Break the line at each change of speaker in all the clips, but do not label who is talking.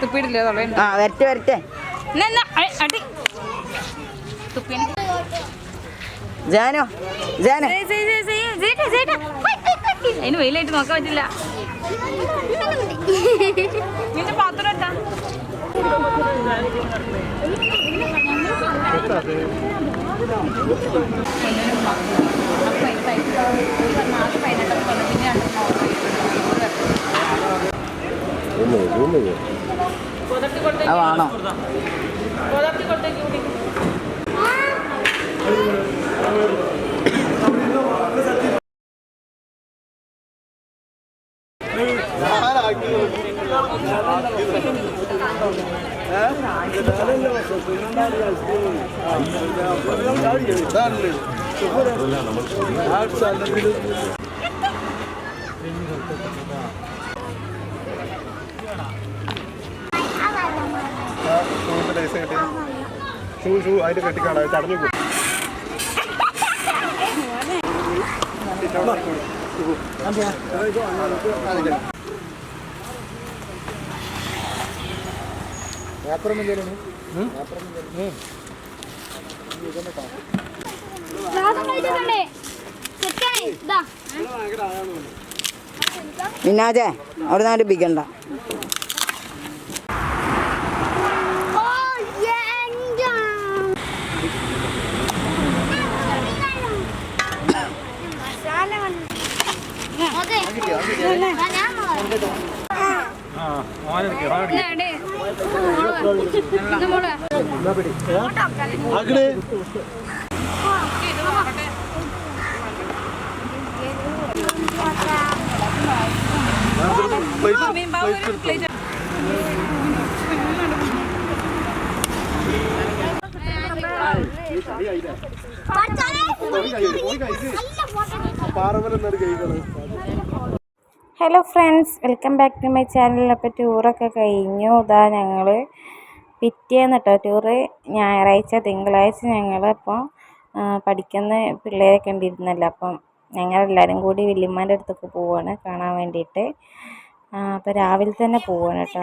തുപ്പിയിട്ടില്ലേ?
ആ വരട്ടെ വരട്ടെ. ജാനോ ജാനോ
അതിന് വെയിലായിട്ട് നോക്കാൻ പറ്റില്ല. നിന്റെ പാത്രം ഇട്ടാ
അതാണോ?
ഷൂ അതിന്റെ കെട്ടിക്കാണ് ചടഞ്ഞു പോകും.
മിന്നാജെ അവിടെ നാട് പിക്കണ്ട.
Hello friends, welcome back to my channel. അപ്പോൾ ടൂറൊക്കെ കഴിഞ്ഞു. ഇതാ ഞങ്ങൾ പിറ്റേന്ന് കേട്ടോ ടൂറ്. ഞായറാഴ്ച തിങ്കളാഴ്ച ഞങ്ങളപ്പോൾ പഠിക്കുന്ന പിള്ളേരൊക്കെ ഉണ്ടിരുന്നല്ലോ. അപ്പം ഞങ്ങളെല്ലാവരും കൂടി വല്യമ്മാൻ്റെ അടുത്തൊക്കെ പോവുകയാണ് കാണാൻ വേണ്ടിയിട്ട്. അപ്പോൾ രാവിലെ തന്നെ പോവുകയാണ് കേട്ടോ.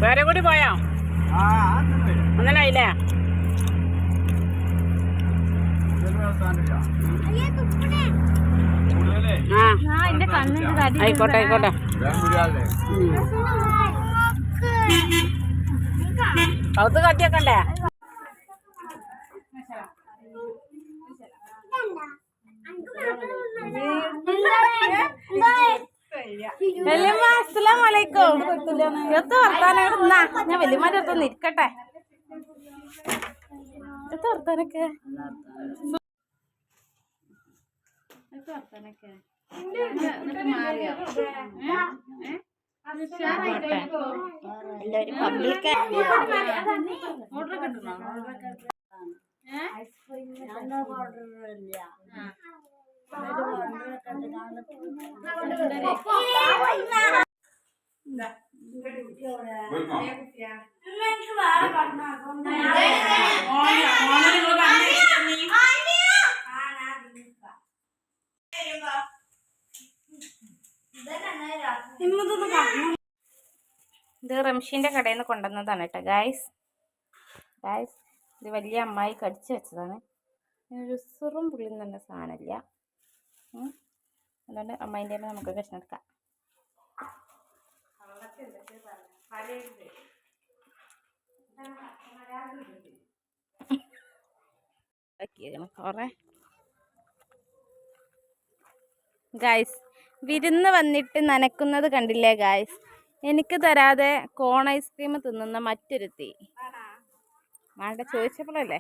വേറെ കൂടി പോയോ? അങ്ങനായില്ലേ? ആയിക്കോട്ടെ ആയിക്കോട്ടെ. കൗത്ത് കാട്ടിയൊക്കണ്ടേ?
അസ്സലാമലൈക്കും. എത്ര വർത്താനം? ഞാൻ വല്യമാരുടെ അടുത്തൊന്ന് ഇരിക്കട്ടെ. എത്ര വർത്താനൊക്കെ ഇത് റംഷീൻ്റെ കടയിൽ നിന്ന് കൊണ്ടുവന്നതാണ് കേട്ടോ ഗായ്സ്. ഇത് വലിയ അമ്മായി കടിച്ചു വെച്ചതാണ്. ഒരു സുറും പുള്ളിൽ നിന്ന് തന്നെ സാധനമില്ല. അതുകൊണ്ട് അമ്മായിൻ്റെ നമുക്ക് കഷ്ണം എടുക്കാം. കുറേ ഗായ്സ് വിരുന്ന് വന്നിട്ട് നനക്കുന്നത് കണ്ടില്ലേ ഗായ്സ്? എനിക്ക് തരാതെ കോൺ ഐസ്ക്രീം തിന്നുന്ന മറ്റൊരുത്തി. വേണ്ട ചോദിച്ചപ്പോഴല്ലേ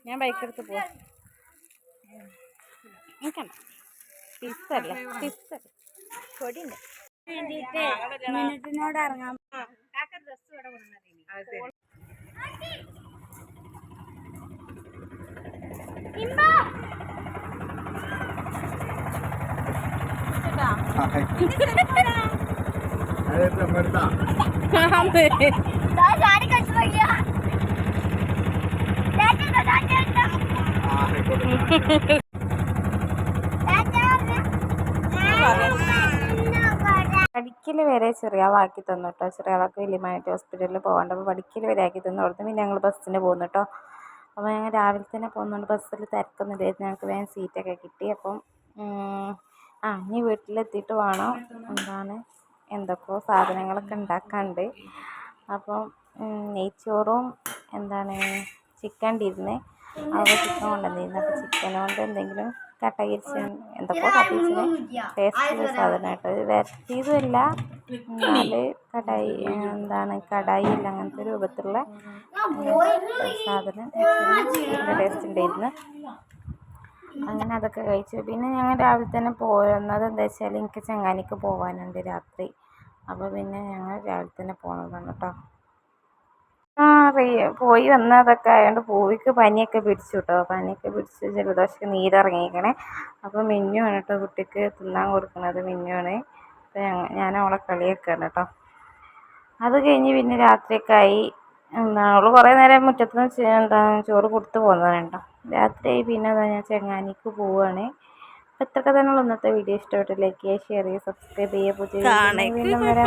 ഞാൻ ബൈക്കെടുത്ത് പോവാം. എനിക്കണ്ട പിസ്സല്ലേ പിസ്സ കൊടിയുണ്ട് മിനിറ്റിനോട് ഇറങ്ങാം. പഠിക്കൽ വരെ ചെറിയാളാക്കി തന്നു കേട്ടോ. ചെറിയാൾക്ക് വലിയമായിട്ട് ഹോസ്പിറ്റലിൽ പോകേണ്ടപ്പോൾ പഠിക്കൽ വരെ ആക്കി തന്നു. അവിടുന്ന് പിന്നെ ഞങ്ങൾ ബസ്സിന് പോകുന്നു കേട്ടോ. അപ്പോൾ ഞങ്ങൾ രാവിലെ തന്നെ പോകുന്നുണ്ട്. ബസ്സിൽ തിരക്കൊന്നുമില്ലായിരുന്നു. ഞങ്ങൾക്ക് വേഗം സീറ്റൊക്കെ കിട്ടി. അപ്പം ഇനി വീട്ടിലെത്തിയിട്ട് വേണം എന്തൊക്കെയോ സാധനങ്ങളൊക്കെ ഉണ്ടാക്കാനുണ്ട്. അപ്പം നെയ്ച്ചോറും ചിക്കൻ ഇരുന്ന് അവിടെ ചിക്കൻ കൊണ്ടുവന്നിരുന്നു. അപ്പോൾ ചിക്കൻ കൊണ്ട് എന്തെങ്കിലും കട്ടയിരിച്ച് എന്തൊക്കെയോ കട്ടിച്ചിന് ടേസ്റ്റ് സാധനമായിട്ട് വരട്ടിയതുമല്ല, എന്നാല് കടായി ഇല്ല അങ്ങനത്തെ രൂപത്തിലുള്ള സാധനം ടേസ്റ്റ് ഉണ്ടായിരുന്നു. അങ്ങനെ അതൊക്കെ കഴിച്ചു. പിന്നെ ഞങ്ങൾ രാവിലെ തന്നെ പോരുന്നത് എന്താ വെച്ചാൽ എനിക്ക് ചെങ്ങാനിക്ക് പോകാനുണ്ട് രാത്രി. അപ്പോൾ പിന്നെ ഞങ്ങൾ രാവിലെ തന്നെ പോകുന്നതാണ് കേട്ടോ. പോയി വന്നതൊക്കെ ആയതുകൊണ്ട് പൂവിക്ക് പനിയൊക്കെ പിടിച്ചു കേട്ടോ. പനിയൊക്കെ പിടിച്ച് ജലദോഷമൊക്കെ നീരിറങ്ങിയിരിക്കണേ. അപ്പോൾ മിന്നുവാണ് കേട്ടോ കുട്ടിക്ക് തിന്നാൻ കൊടുക്കുന്നത്. മിന്നുവാണ്. അപ്പോൾ ഞാൻ അവളെ കളിയൊക്കെയാണ് കേട്ടോ. അത് കഴിഞ്ഞ് പിന്നെ രാത്രിയൊക്കെ ആയി. അവൾ കുറേ നേരം മുറ്റത്ത് ചോറ് കൊടുത്ത് പോകുന്നതാണ് കേട്ടോ. രാത്രിയായി. പിന്നെ ഞാൻ ചെങ്ങാനിക്ക് പോവുകയാണ്. അപ്പോൾ ഇത്രയൊക്കെ തന്നെയുള്ള ഇന്നത്തെ വീഡിയോ. ഇഷ്ടപ്പെട്ട് ലൈക്ക് ചെയ്യുക, ഷെയർ ചെയ്യുക, സബ്സ്ക്രൈബ് ചെയ്യുക. പുതിയ വീണ്ടും വരാം.